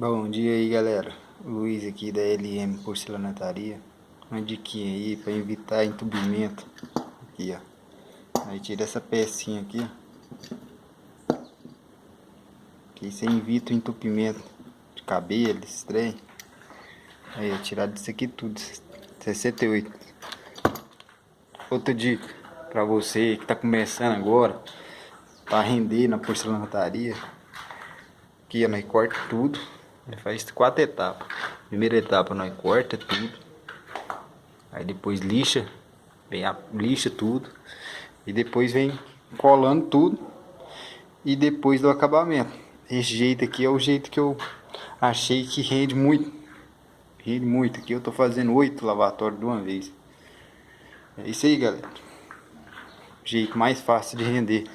Bom dia aí, galera. Luiz aqui da LM Porcelanataria. Uma diquinha aí para evitar entupimento. Aqui, ó. Aí tira essa pecinha aqui, ó. Que você evita o entupimento de cabelo, esse trem. Aí, ó, tirar disso aqui tudo. 68. Outra dica para você que tá começando agora, para render na porcelanaria. Aqui, ó, nós corta tudo. Faz 4 etapas. Primeira etapa nós corta tudo. Aí depois lixa, lixa tudo. E depois vem colando tudo. E depois do acabamento. Esse jeito aqui é o jeito que eu achei que rende muito. Rende muito. Aqui eu tô fazendo 8 lavatórios de uma vez. É isso aí, galera. Jeito mais fácil de render.